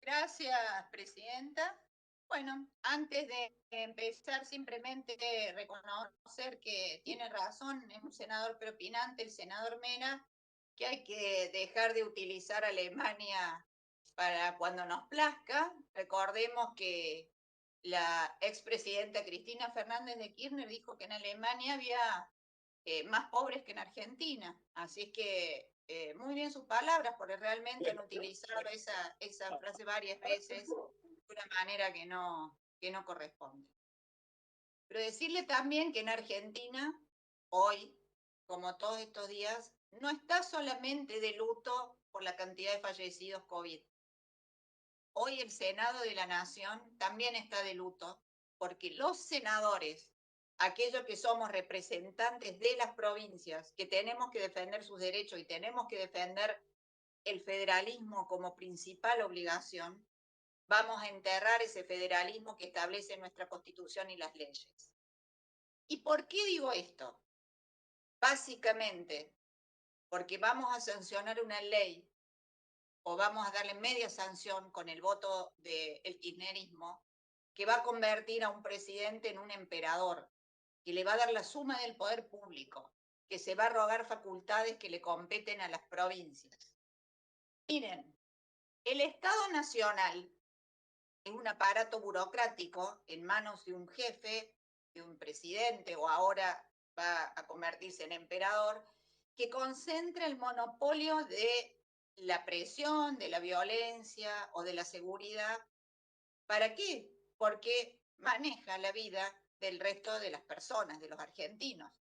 Gracias, presidenta. Bueno, antes de empezar, simplemente reconocer que tiene razón, es un senador preopinante, el senador Mena, que hay que dejar de utilizar Alemania para cuando nos plazca. Recordemos que la expresidenta Cristina Fernández de Kirchner dijo que en Alemania había más pobres que en Argentina. Así es que muy bien sus palabras, porque realmente han utilizado esa frase varias veces de una manera que no corresponde. Pero decirle también que en Argentina, hoy, como todos estos días, no está solamente de luto por la cantidad de fallecidos COVID. Hoy el Senado de la Nación también está de luto porque los senadores, aquellos que somos representantes de las provincias, que tenemos que defender sus derechos y tenemos que defender el federalismo como principal obligación, vamos a enterrar ese federalismo que establece nuestra Constitución y las leyes. ¿Y por qué digo esto? Básicamente, porque vamos a sancionar una ley o vamos a darle media sanción con el voto del kirchnerismo, que va a convertir a un presidente en un emperador, que le va a dar la suma del poder público, que se va a rogar facultades que le competen a las provincias. Miren, el Estado Nacional es un aparato burocrático en manos de un jefe, de un presidente, o ahora va a convertirse en emperador, que concentra el monopolio de la presión, de la violencia o de la seguridad. ¿Para qué? Porque maneja la vida del resto de las personas, de los argentinos.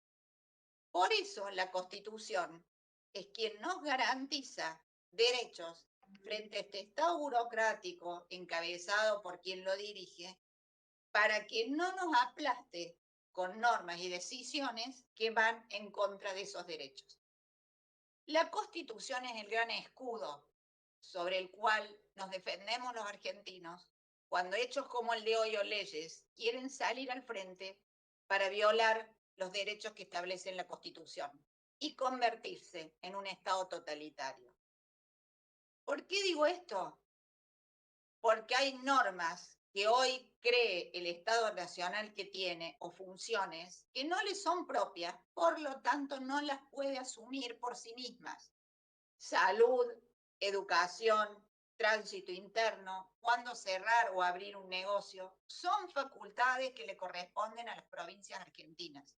Por eso la Constitución es quien nos garantiza derechos frente a este Estado burocrático encabezado por quien lo dirige, para que no nos aplaste con normas y decisiones que van en contra de esos derechos. La Constitución es el gran escudo sobre el cual nos defendemos los argentinos cuando hechos como el de hoy o leyes quieren salir al frente para violar los derechos que establece la Constitución y convertirse en un Estado totalitario. ¿Por qué digo esto? Porque hay normas que hoy cree el Estado Nacional que tiene o funciones que no le son propias, por lo tanto no las puede asumir por sí mismas. Salud, educación, tránsito interno, cuándo cerrar o abrir un negocio, son facultades que le corresponden a las provincias argentinas,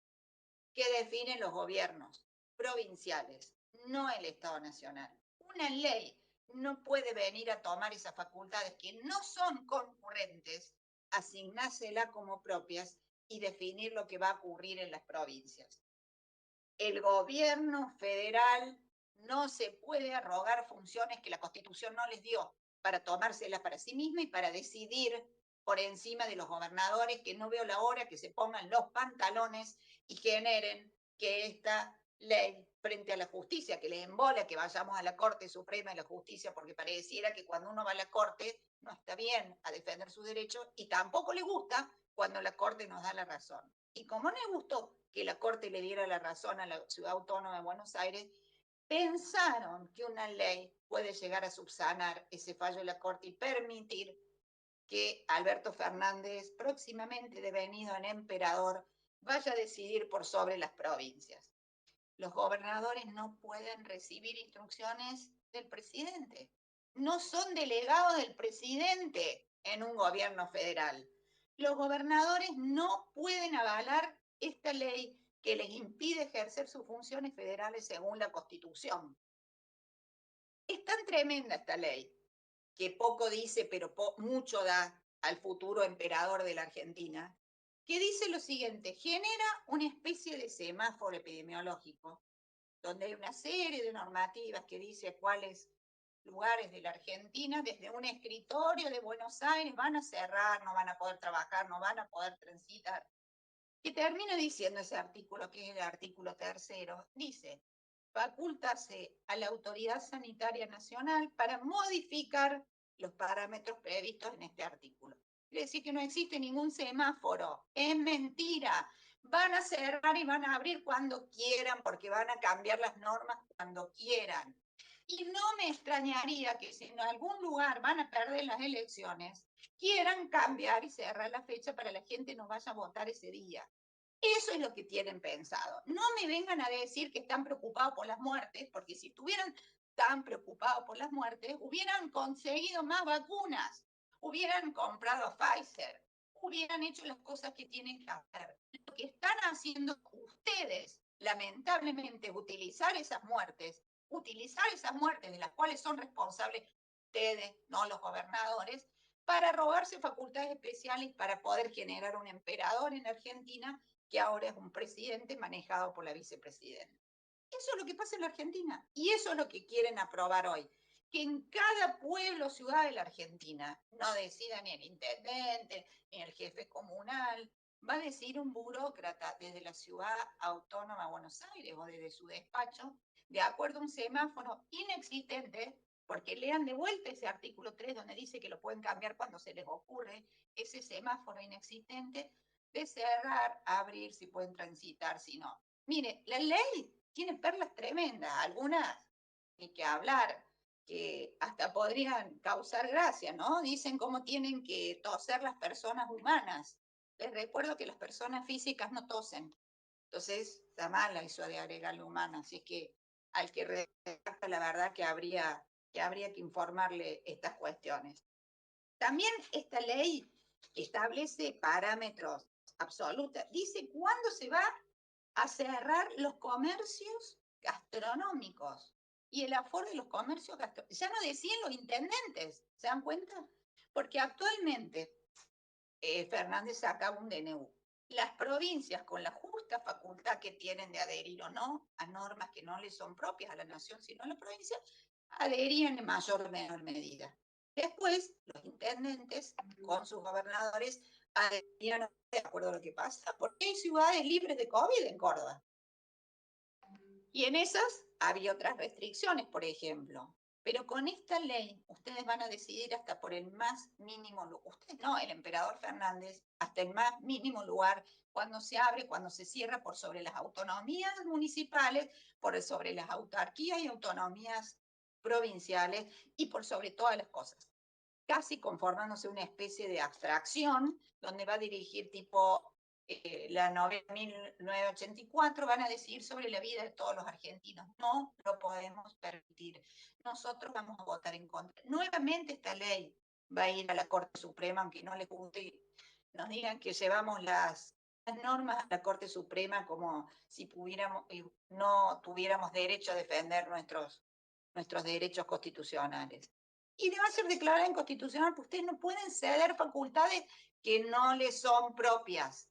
que definen los gobiernos provinciales, no el Estado Nacional. Una ley no puede venir a tomar esas facultades que no son concurrentes, asignárselas como propias y definir lo que va a ocurrir en las provincias. El gobierno federal no se puede arrogar funciones que la Constitución no les dio para tomárselas para sí misma y para decidir por encima de los gobernadores, que no veo la hora que se pongan los pantalones y generen que esta ley frente a la justicia, que les embola que vayamos a la Corte Suprema de la Justicia, porque pareciera que cuando uno va a la Corte no está bien a defender sus derechos y tampoco le gusta cuando la Corte nos da la razón. Y como no le gustó que la Corte le diera la razón a la Ciudad Autónoma de Buenos Aires, pensaron que una ley puede llegar a subsanar ese fallo de la Corte y permitir que Alberto Fernández, próximamente devenido en emperador, vaya a decidir por sobre las provincias. Los gobernadores no pueden recibir instrucciones del presidente. No son delegados del presidente en un gobierno federal. Los gobernadores no pueden avalar esta ley que les impide ejercer sus funciones federales según la Constitución. Es tan tremenda esta ley que poco dice, pero mucho da al futuro emperador de la Argentina, que dice lo siguiente: genera una especie de semáforo epidemiológico donde hay una serie de normativas que dice cuáles lugares de la Argentina, desde un escritorio de Buenos Aires, van a cerrar, no van a poder trabajar, no van a poder transitar. Que termina diciendo ese artículo, que es el artículo 3º, dice: facultase a la Autoridad Sanitaria Nacional para modificar los parámetros previstos en este artículo. Quiere decir que no existe ningún semáforo. Es mentira. Van a cerrar y van a abrir cuando quieran, porque van a cambiar las normas cuando quieran. Y no me extrañaría que si en algún lugar van a perder las elecciones, quieran cambiar y cerrar la fecha para que la gente no vaya a votar ese día. Eso es lo que tienen pensado. No me vengan a decir que están preocupados por las muertes, porque si estuvieran tan preocupados por las muertes, hubieran conseguido más vacunas, hubieran comprado Pfizer, hubieran hecho las cosas que tienen que hacer. Lo que están haciendo ustedes, lamentablemente, utilizar esas muertes de las cuales son responsables ustedes, no los gobernadores, para robarse facultades especiales para poder generar un emperador en Argentina que ahora es un presidente manejado por la vicepresidenta. Eso es lo que pasa en la Argentina y eso es lo que quieren aprobar hoy. Que en cada pueblo o ciudad de la Argentina no decida ni el intendente, ni el jefe comunal, va a decir un burócrata desde la ciudad autónoma de Buenos Aires o desde su despacho, de acuerdo a un semáforo inexistente, porque lean de vuelta ese artículo 3 donde dice que lo pueden cambiar cuando se les ocurre, ese semáforo inexistente de cerrar, abrir, si pueden transitar, si no. Mire, la ley tiene perlas tremendas, algunas ni que hablar, que hasta podrían causar gracia, ¿no? Dicen cómo tienen que toser las personas humanas. Les recuerdo que las personas físicas no tosen. Entonces, está mala eso de agregarle humana. Así que al que redacta, la verdad que habría que informarle estas cuestiones. También esta ley establece parámetros absolutos. Dice cuándo se va a cerrar los comercios gastronómicos y el aforo de los comercios gastronómicos. Ya no decían los intendentes, ¿se dan cuenta? Porque actualmente Fernández saca un DNU. Las provincias, con la justa facultad que tienen de adherir o no a normas que no les son propias a la nación, sino a la provincia, adherían en mayor o menor medida. Después, los intendentes, con sus gobernadores, adherían de acuerdo a lo que pasa, porque hay ciudades libres de COVID en Córdoba. Y en esas había otras restricciones, por ejemplo. Pero con esta ley, ustedes van a decidir hasta por el más mínimo lugar, usted no, el emperador Fernández, hasta el más mínimo lugar, cuando se abre, cuando se cierra, por sobre las autonomías municipales, por sobre las autarquías y autonomías provinciales y por sobre todas las cosas. Casi conformándose una especie de abstracción, donde va a dirigir tipo la novela 1984, van a decidir sobre la vida de todos los argentinos. No lo podemos permitir. Nosotros vamos a votar en contra. Nuevamente esta ley va a ir a la Corte Suprema, aunque no les guste y nos digan que llevamos las normas a la Corte Suprema como si pudiéramos, no tuviéramos derecho a defender nuestros derechos constitucionales. Y debe ser declarada inconstitucional, porque ustedes no pueden ceder facultades que no les son propias.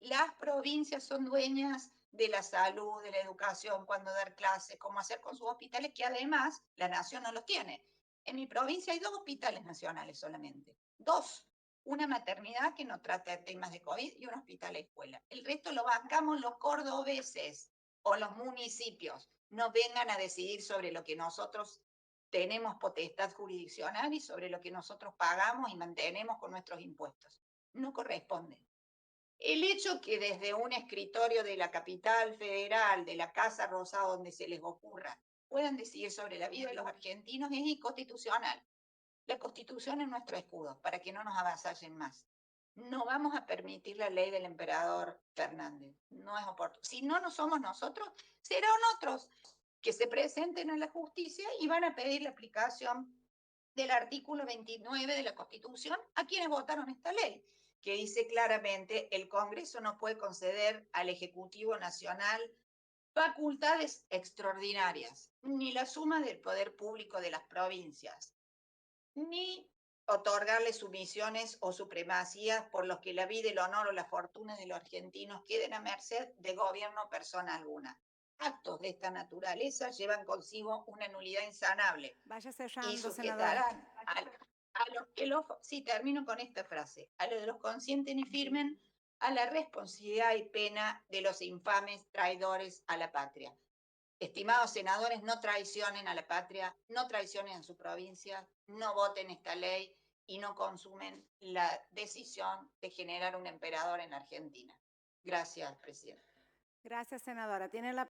Las provincias son dueñas de la salud, de la educación, cuándo dar clases, cómo hacer con sus hospitales, que además la nación no los tiene. En mi provincia hay 2 hospitales nacionales solamente, 2. Una maternidad que no trata temas de COVID y un hospital escuela. El resto lo bancamos los cordobeses o los municipios. No vengan a decidir sobre lo que nosotros tenemos potestad jurisdiccional y sobre lo que nosotros pagamos y mantenemos con nuestros impuestos. No corresponde. El hecho que desde un escritorio de la capital federal, de la Casa Rosada, donde se les ocurra, puedan decidir sobre la vida de los argentinos es inconstitucional. La Constitución es nuestro escudo, para que no nos avasallen más. No vamos a permitir la ley del emperador Fernández. No es oportuno. Si no, no somos nosotros, serán otros que se presenten a la justicia y van a pedir la aplicación del artículo 29 de la Constitución a quienes votaron esta ley, que dice claramente el Congreso no puede conceder al Ejecutivo Nacional facultades extraordinarias, ni la suma del poder público de las provincias, ni otorgarle sumisiones o supremacías por los que la vida, el honor o la fortuna de los argentinos queden a merced de gobierno o persona alguna. Actos de esta naturaleza llevan consigo una nulidad insanable Vaya y cerrando, senadora. sujetarán a los que los, sí, termino con esta frase, a los de los conscienten y firmen a la responsabilidad y pena de los infames traidores a la patria. Estimados senadores, no traicionen a la patria, no traicionen a su provincia, no voten esta ley y no consumen la decisión de generar un emperador en Argentina. Gracias, presidente. Gracias, senadora. Tiene la